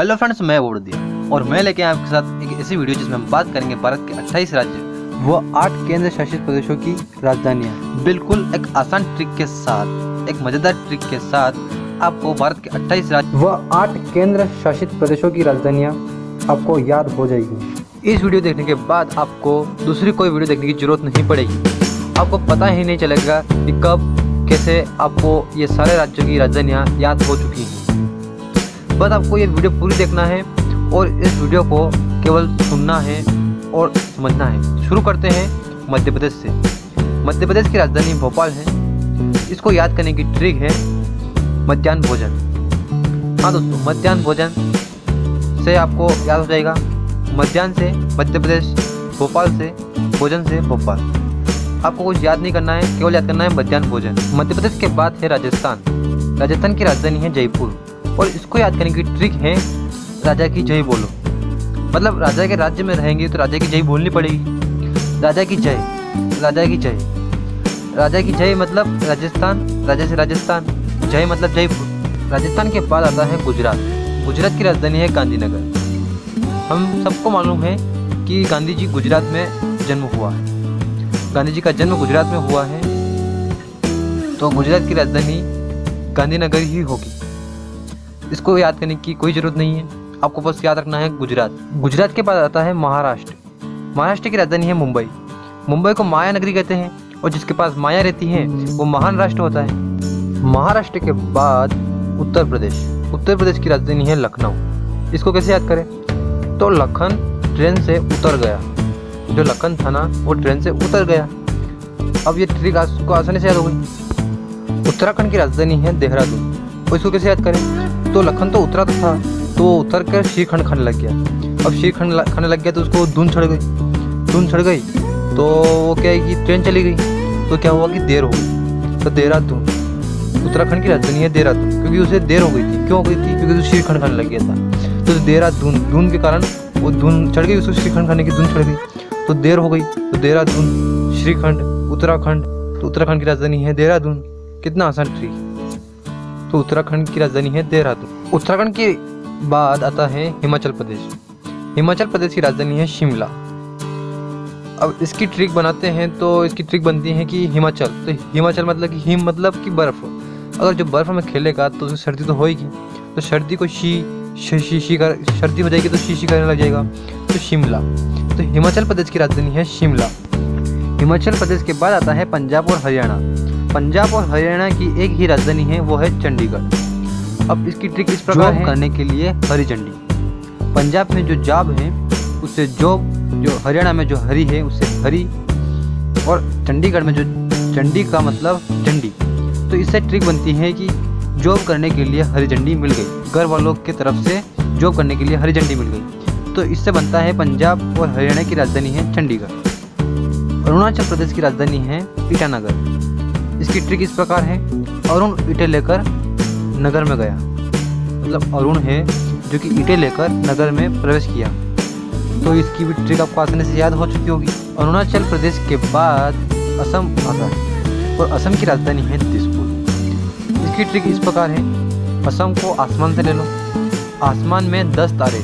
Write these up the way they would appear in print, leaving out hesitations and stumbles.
Hello friends, मैं वोड़दिया और मैं लेके आया आपके साथ एक ऐसी वीडियो जिसमें हम बात करेंगे भारत के 28 राज्य व 8 केंद्र शासित प्रदेशों की राजधानियाँ। बिल्कुल एक आसान ट्रिक के साथ, एक मजेदार ट्रिक के साथ आपको भारत के 28 राज्य व 8 केंद्र शासित प्रदेशों की राजधानियाँ आपको याद हो जाएगी। इस वीडियो देखने के बाद आपको दूसरी कोई वीडियो देखने की जरूरत नहीं पड़ेगी। आपको पता ही नहीं चलेगा कि कब कैसे आपको ये सारे राज्यों की राजधानियाँ याद हो चुकी हैं। बस आपको ये वीडियो पूरी देखना है और इस वीडियो को केवल सुनना है और समझना है। शुरू करते हैं मध्य प्रदेश से। मध्य प्रदेश की राजधानी भोपाल है। इसको याद करने की ट्रिक है मध्याह्न भोजन। हाँ दोस्तों, मध्याह्न भोजन से आपको याद हो जाएगा। मध्याह्न से मध्य प्रदेश, भोपाल से भोजन से भोपाल। आपको कुछ याद नहीं करना है, केवल याद करना है मध्याह्न भोजन। मध्य प्रदेश के बाद है राजस्थान। राजस्थान की राजधानी है जयपुर और इसको याद करने की ट्रिक है राजा की जय बोलो। मतलब राजा के राज्य में रहेंगे तो राजा की जय बोलनी पड़ेगी। राजा की जय, राजा की जय, राजा की जय मतलब राजस्थान, राजा से राजस्थान, जय मतलब जयपुर। राजस्थान के बाद आता है गुजरात। गुजरात की राजधानी है गांधीनगर। हम सबको मालूम है कि गांधी जी गुजरात में जन्म हुआ है। गांधी जी का जन्म गुजरात में हुआ है, तो गुजरात की राजधानी गांधीनगर ही होगी। इसको याद करने की कोई ज़रूरत नहीं है, आपको बस याद रखना है गुजरात। गुजरात के बाद आता है महाराष्ट्र। महाराष्ट्र की राजधानी है मुंबई। मुंबई को माया नगरी कहते हैं और जिसके पास माया रहती है वो महान राष्ट्र होता है। महाराष्ट्र के बाद उत्तर प्रदेश। उत्तर प्रदेश की राजधानी है लखनऊ। इसको कैसे याद करें? तो लखन ट्रेन से उतर गया। जो लखन था ना वो ट्रेन से उतर गया। अब ये ट्रिक आपको आसानी से याद हो गई। उत्तराखंड की राजधानी है देहरादून। और इसको कैसे याद करें? तो लखन तो उतरा तो था, तो वो उतर कर श्रीखंड खाने लग गया। अब श्रीखंड खाने लग गया तो उसको धुंध चढ़ गई। धुंध चढ़ गई तो वो क्या है कि ट्रेन चली गई, तो क्या हुआ कि देर हो गई। तो देहरादून, उत्तराखंड की राजधानी है देहरादून, क्योंकि उसे देर हो गई थी। क्यों हो गई थी? क्योंकि तो श्रीखंड खाने लग गया था। तो देहरादून, धुंध के कारण वो धुंध चढ़ गई, उसको श्रीखंड खाने की धुंध चढ़ गई, तो देर हो गई। तो देहरादून, श्रीखंड, उत्तराखंड। तो उत्तराखंड की राजधानी है देहरादून। कितना आसान ट्रिक। तो उत्तराखंड की राजधानी है देहरादून। उत्तराखंड के बाद आता है हिमाचल प्रदेश। हिमाचल प्रदेश की राजधानी है शिमला। अब इसकी ट्रिक बनाते हैं तो इसकी ट्रिक बनती है कि हिमाचल, तो हिमाचल मतलब कि हिम मतलब कि बर्फ। अगर जो बर्फ में खेलेगा तो उसे सर्दी तो होएगी, तो सर्दी को सर्दी हो जाएगी तो शी करने लग जाएगा। तो शिमला। तो हिमाचल प्रदेश की राजधानी है शिमला। हिमाचल प्रदेश के बाद आता है पंजाब और हरियाणा। पंजाब और हरियाणा की एक ही राजधानी है, वो है चंडीगढ़। अब इसकी ट्रिक इस प्रकार है करने के लिए हरी झंडी। पंजाब में जो जाब है उससे जॉब, जो हरियाणा में जो हरी है उससे हरी, और चंडीगढ़ में जो चंडी का मतलब झंडी। तो इससे ट्रिक बनती है कि जॉब करने के लिए हरी झंडी मिल गई। घर वालों की तरफ से जॉब करने के लिए हरी झंडी मिल गई। तो इससे बनता है पंजाब और हरियाणा की राजधानी है चंडीगढ़। अरुणाचल प्रदेश की राजधानी है ईटानगर। इसकी ट्रिक इस प्रकार है। अरुण ईंटें लेकर नगर में गया। मतलब अरुण है जो कि ईंटें लेकर नगर में प्रवेश किया। तो इसकी भी ट्रिक आपको आसानी से याद हो चुकी होगी। अरुणाचल प्रदेश के बाद असम आता है और असम की राजधानी है दिसपुर। इसकी ट्रिक इस प्रकार है। असम को आसमान से ले लो। आसमान में 10 तारे,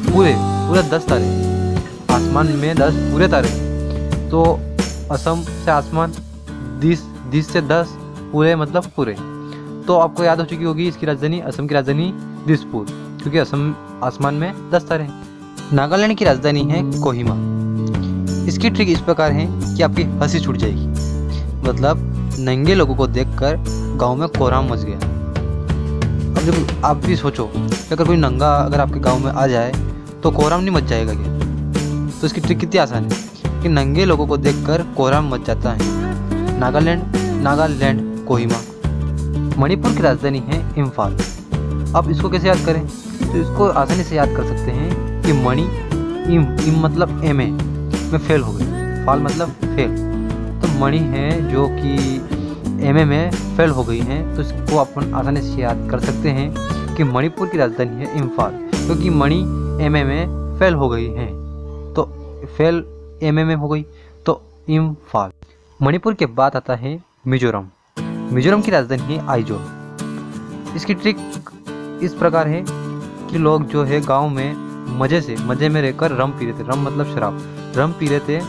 पूरे 10 तारे। आसमान में 10 पूरे तारे। तो असम से आसमान, दिस से 10, पूरे मतलब पूरे। तो आपको याद हो चुकी होगी इसकी राजधानी, असम की राजधानी दिसपुर, क्योंकि असम आसमान में 10 तारे हैं। नागालैंड की राजधानी है कोहिमा। इसकी ट्रिक इस प्रकार है कि आपकी हंसी छूट जाएगी। मतलब नंगे लोगों को देखकर गांव में कोहराम मच गया। अब जब आप भी सोचो कि अगर कोई नंगा अगर आपके गांव में आ जाए तो कोहराम नहीं मच जाएगा क्या? तो इसकी ट्रिक कितनी आसान है कि नंगे लोगों को देखकर कोहराम मच जाता है। नागालैंड कोहिमा। मणिपुर की राजधानी है इम्फाल। अब इसको कैसे याद करें? तो इसको आसानी से याद कर सकते हैं कि मणि, इम मतलब एम में फेल हो गई, फाल मतलब फेल। तो मणि है जो कि एम में फेल हो गई है, तो इसको अपन आसानी से याद कर सकते हैं कि मणिपुर की राजधानी है इम्फाल, क्योंकि मणि एम में फेल हो गई है। तो फेल एम में हो गई तो इम्फाल। मणिपुर के बाद आता है मिजोरम। मिजोरम की राजधानी है आइजोल। इसकी ट्रिक इस प्रकार है कि लोग जो है गांव में मज़े में रहकर रम पी रहे थे। रम मतलब शराब, रम पी रहे थे।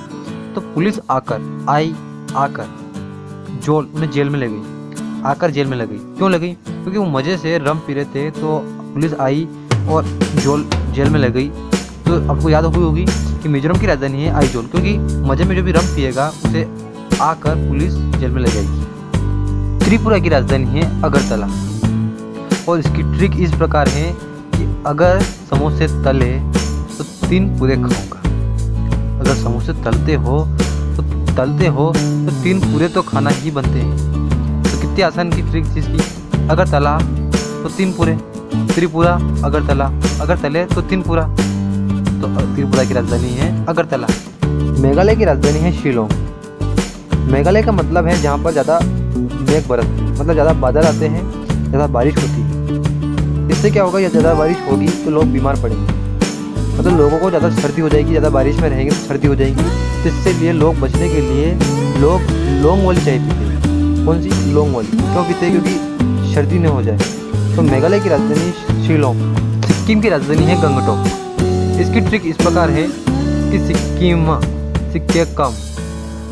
तो पुलिस आकर उन्हें जेल में ले गई। आकर जेल में लगी। क्यों लगी? क्योंकि वो मज़े से रम पी रहे थे। तो पुलिस आई और जेल में ले गई। तो आपको याद होगी कि मिजोरम की राजधानी है आइजोल, क्योंकि मज़े में जो भी रम पिएगा उसे आकर पुलिस जेल में ले जाएगी। त्रिपुरा की राजधानी है अगरतला और इसकी ट्रिक इस प्रकार है कि अगर समोसे तले तो 3 पूरे खाऊंगा। अगर समोसे तलते हो तो 3 पूरे तो खाना ही बनते हैं। तो कितनी आसान की ट्रिक थी इसकी। अगर तला तो 3 पूरे, त्रिपुरा अगरतला, अगर तले तो 3 पूरा। तो त्रिपुरा की राजधानी है अगरतला। मेघालय की राजधानी है शिलोंग। मेघालय का मतलब है जहाँ पर ज़्यादा मेघ बरसते, मतलब ज़्यादा बादल आते हैं, ज़्यादा बारिश होती है। इससे क्या होगा, या ज़्यादा बारिश होगी तो लोग बीमार पड़ेंगे, मतलब लोगों को ज़्यादा सर्दी हो जाएगी। ज़्यादा बारिश में रहेंगे तो सर्दी हो जाएगी। तो इससे लिए लोग बचने के लिए लोग लौंग वाली चाय पीते हैं। कौन सी? लौंग वाली। क्यों पीते हैं? क्योंकि सर्दी न हो जाए। तो मेघालय की राजधानी शिलोंग। सिक्किम की राजधानी है गंगटोक। इसकी ट्रिक इस प्रकार है कि सिक्के कम,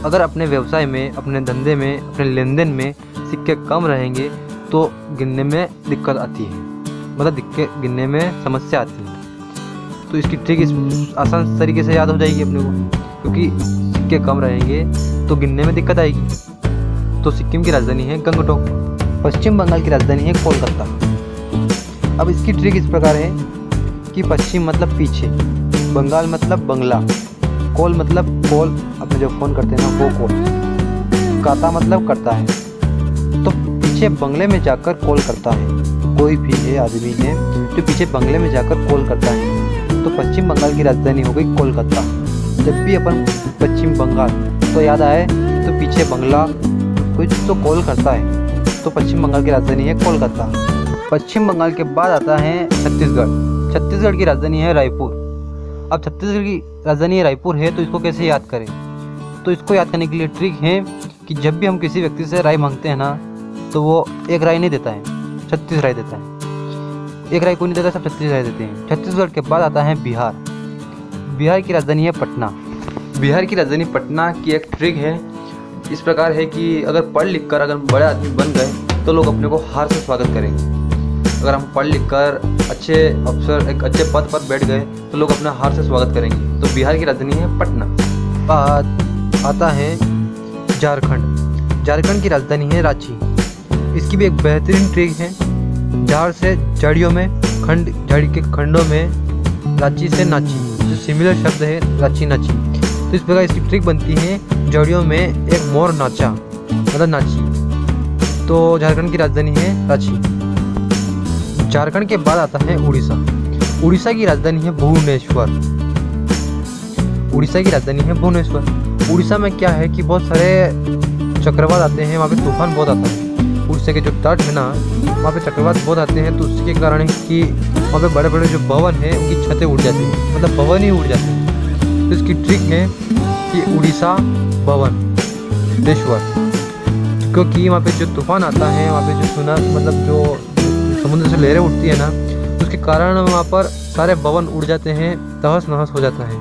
अगर अपने व्यवसाय में, अपने धंधे में, अपने लेन देन में सिक्के कम रहेंगे तो गिनने में दिक्कत आती है, मतलब गिनने में समस्या आती है। तो इसकी ट्रिक इस आसान तरीके से याद हो जाएगी अपने को, क्योंकि सिक्के कम रहेंगे तो गिनने में दिक्कत आएगी। तो सिक्किम की राजधानी है गंगटोक। पश्चिम बंगाल की राजधानी है कोलकाता। अब इसकी ट्रिक इस प्रकार है कि पश्चिम मतलब पीछे, बंगाल मतलब बंगला, कॉल मतलब कॉल, अपने जो फ़ोन करते हैं ना वो कॉल, काता मतलब करता है। तो पीछे बंगले में जाकर कॉल करता है। कोई भी है, आदमी है जो पीछे बंगले में जाकर कॉल करता है। तो पश्चिम बंगाल की राजधानी हो गई कोलकाता। जब भी अपन पश्चिम बंगाल तो याद आए तो पीछे बंगला कुछ तो कॉल करता है। तो पश्चिम बंगाल की राजधानी है कोलकाता। पश्चिम बंगाल के बाद आता है छत्तीसगढ़। छत्तीसगढ़ की राजधानी है रायपुर। अब छत्तीसगढ़ की राजधानी रायपुर है तो इसको कैसे याद करें? तो इसको याद करने के लिए ट्रिक है कि जब भी हम किसी व्यक्ति से राय मांगते हैं ना तो वो एक राय नहीं देता है, 36 राय देता है। एक राय को नहीं देता, सब 36 राय देते हैं। छत्तीसगढ़ के बाद आता है बिहार। बिहार की राजधानी है पटना। बिहार की राजधानी पटना की एक ट्रिक है इस प्रकार है कि अगर पढ़ लिख कर अगर बड़े आदमी बन गए तो लोग अपने को हार से स्वागत करेंगे। अगर हम पढ़ लिख कर अच्छे अफसर, एक अच्छे पद पर बैठ गए तो लोग अपना हार से स्वागत करेंगे। तो बिहार की राजधानी है पटना। बाद आता है झारखंड। झारखंड की राजधानी है रांची। इसकी भी एक बेहतरीन ट्रिक है। झाड़ से झाड़ियों में, झाड़ी के खंडों में, रांची से नाची, जो सिमिलर शब्द है रांची नाची। तो इस प्रकार इसकी ट्रिक बनती है, झाड़ियों में एक मोर नाचा, मतलब नाची। तो झारखंड की राजधानी है रांची। झारखंड के बाद आता है उड़ीसा। उड़ीसा की राजधानी है भुवनेश्वर। उड़ीसा की राजधानी है भुवनेश्वर। उड़ीसा में क्या है कि बहुत सारे चक्रवात आते हैं, वहाँ पे तूफान बहुत आता है। उड़ीसा के जो तट है ना वहाँ पे चक्रवात बहुत आते हैं। तो उसके कारण है कि वहाँ पे बड़े बड़े जो भवन हैं उनकी छतें उड़ जाती हैं, मतलब भवन ही उड़ जाते हैं। तो इसकी ट्रिक है कि उड़ीसा भुवनेश्वर, क्योंकि वहाँ पे जो तूफान आता है, वहाँ पे जो सुना, मतलब जो समुद्र से लहरें उठती है ना, तो उसके कारण वहाँ पर सारे भवन उड़ जाते हैं, तहस नहस हो जाता है।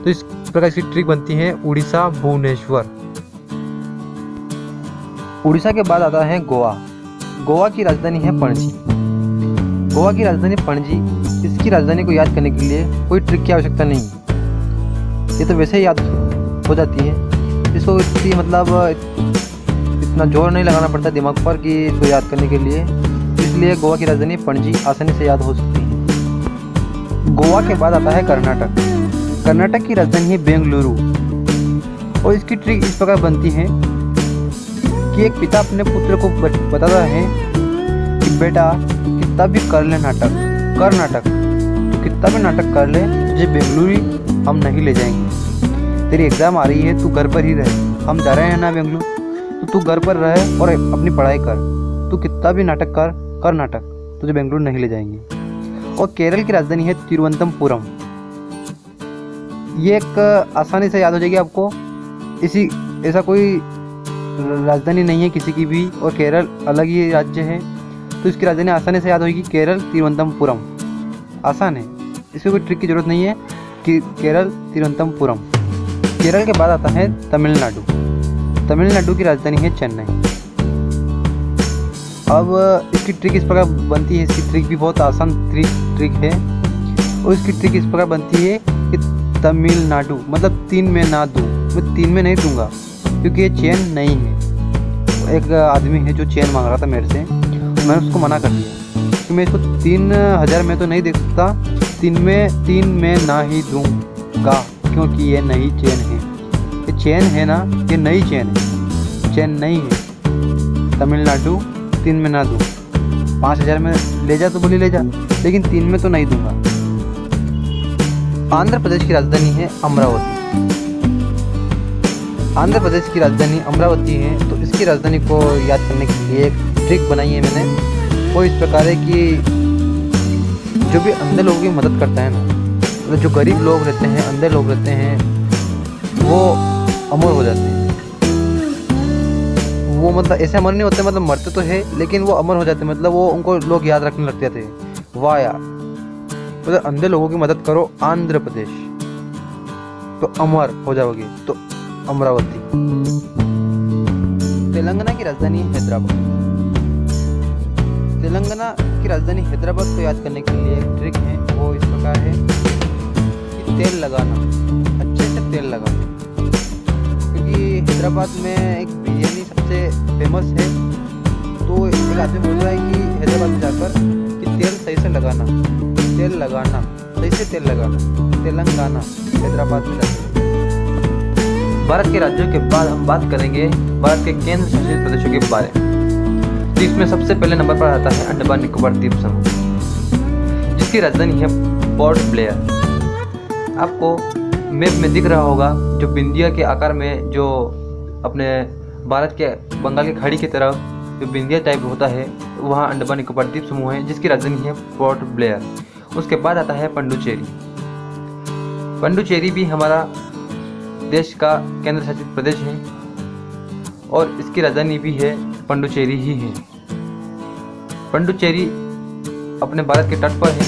तो इस प्रकार इसकी ट्रिक बनती है उड़ीसा भुवनेश्वर। उड़ीसा के बाद आता है गोवा। गोवा की राजधानी है पणजी। गोवा की राजधानी पणजी। इसकी राजधानी को याद करने के लिए कोई ट्रिक की आवश्यकता नहीं, ये तो वैसे ही याद हो जाती है। इसको इतनी मतलब इतना जोर नहीं लगाना पड़ता दिमाग पर कि इसको याद करने के लिए, इसलिए गोवा की राजधानी पणजी आसानी से याद हो सकती है। गोवा के बाद आता है कर्नाटक। कर्नाटक की राजधानी है बेंगलुरु और इसकी ट्रिक इस प्रकार बनती है कि एक पिता अपने पुत्र को बताता है कि बेटा कितना भी कर ले नाटक, कर नाटक, तो कितना भी नाटक कर ले, तुझे बेंगलुरु हम नहीं ले जाएंगे। तेरी एग्ज़ाम आ रही है, तू घर पर ही रहे, हम जा रहे हैं ना बेंगलुरु, तो तू घर पर रहे और अपनी पढ़ाई कर। तू कितना भी नाटक कर नाटक, तुझे बेंगलुरु नहीं ले जाएंगे। और केरल की राजधानी है तिरुवनंतपुरम। ये एक आसानी से याद हो जाएगी आपको। ऐसा कोई राजधानी नहीं है किसी की भी, और केरल अलग ही राज्य है, तो इसकी राजधानी आसानी से याद होगी, केरल तिरुवनंतपुरम। आसान है, इसमें कोई ट्रिक की ज़रूरत नहीं है। कि केरल तिरुवनंतपुरम। केरल के बाद आता है तमिलनाडु। तमिलनाडु की राजधानी है चेन्नई। अब इसकी ट्रिक इस प्रकार बनती है, इसकी ट्रिक भी बहुत आसान ट्रिक है, और इसकी ट्रिक इस प्रकार बनती है कि तमिलनाडु मतलब 3 में ना दूँ, मैं 3 में नहीं दूंगा क्योंकि ये चेन नहीं है। एक आदमी है जो चेन मांग रहा था मेरे से, मैंने उसको मना कर दिया कि मैं इसको 3000 में तो नहीं दे सकता, 3 में ना ही दूंगा क्योंकि ये नई चेन है। ये चेन है ना, ये नई चेन है, चेन नहीं है। तमिलनाडु 3 में ना दूँ, 5000 में ले जा तो बोली ले जा, लेकिन 3 में तो नहीं दूंगा। आंध्र प्रदेश की राजधानी है अमरावती। आंध्र प्रदेश की राजधानी अमरावती है, तो इसकी राजधानी को याद करने के लिए एक ट्रिक बनाई है मैंने। वो इस प्रकार है कि जो भी अंधे लोगों की मदद करता है ना, मतलब जो गरीब लोग रहते हैं, अंधे लोग रहते हैं, वो अमर हो जाते हैं। वो मतलब ऐसे अमर नहीं होते, मतलब मरते तो है लेकिन वो अमर हो जाते हैं, मतलब वो उनको लोग याद रखने लग जाते हैं। वाह यार, मतलब अंधे लोगों की मदद करो आंध्र प्रदेश तो अमर हो जाओगे। तो अमरावती। तेलंगाना की राजधानी है हैदराबाद। तेलंगाना की राजधानी हैदराबाद को याद करने के लिए एक ट्रिक है, वो इस प्रकार है कि तेल लगाना, अच्छे से तेल लगाना, क्योंकि हैदराबाद में एक बिरयानी सबसे फेमस है। तो एक आदमी बोल रहा है कि हैदराबाद में जाकर कि तेल सही से लगाना, तेल लगाना, सही से तेल लगाना। तेलंगाना हैदराबाद में जाकर। भारत के राज्यों के बाद हम बात करेंगे भारत के केंद्र शासित प्रदेशों के बारे में। तो इसमें सबसे पहले नंबर पर आता है अंडमान निकोबार द्वीप समूह, जिसकी राजधानी है पोर्ट ब्लेयर। आपको मैप में दिख रहा होगा, जो बिंदिया के आकार में, जो अपने भारत के बंगाल की खाड़ी की तरफ जो बिंदिया टाइप होता है, वहाँ अंडमान निकोबार द्वीप समूह है, जिसकी राजधानी है पोर्ट ब्लेयर। उसके बाद आता है पंडुचेरी। पंडुचेरी भी हमारा देश का केंद्र शासित प्रदेश है और इसकी राजधानी भी है पंडुचेरी ही है। पंडुचेरी अपने भारत के तट पर है।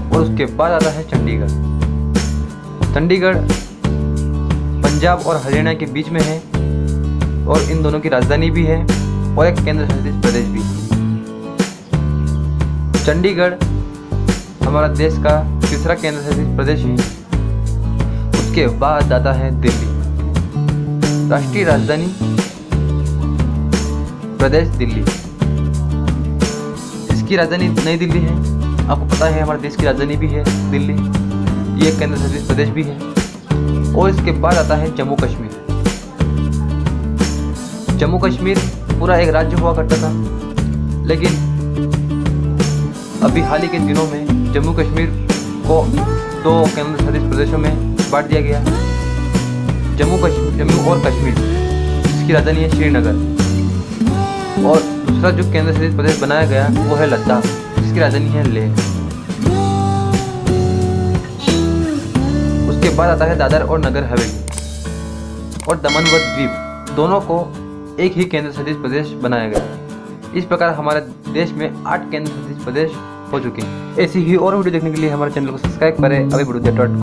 और उसके बाद आता है चंडीगढ़। चंडीगढ़ पंजाब और हरियाणा के बीच में है और इन दोनों की राजधानी भी है और एक केंद्र शासित प्रदेश भी है। चंडीगढ़ हमारा देश का तीसरा केंद्र शासित प्रदेश है। उसके बाद आता है दिल्ली। राष्ट्रीय राजधानी प्रदेश दिल्ली। इसकी राजधानी नई दिल्ली है। आपको पता है हमारे देश की राजधानी भी है दिल्ली, ये केंद्र शासित प्रदेश भी है। और इसके बाद आता है जम्मू कश्मीर। जम्मू कश्मीर पूरा एक राज्य हुआ करता था, लेकिन अभी हाल ही के दिनों में जम्मू कश्मीर को 2 केंद्र शासित प्रदेशों में बांट दिया गया। जम्मू और कश्मीर, जिसकी राजधानी है श्रीनगर। और दूसरा जो केंद्र शासित प्रदेश बनाया गया वो है लद्दाख, जिसकी राजधानी है लेह। उसके बाद आता है दादर और नगर हवेली और दमन व द्वीप, दोनों को एक ही केंद्र शासित प्रदेश बनाया गया। इस प्रकार हमारे देश में 8 केंद्र शासित प्रदेश हो चुके हैं। ऐसी ही और वीडियो देखने के लिए हमारे चैनल को सब्सक्राइब करें। अभी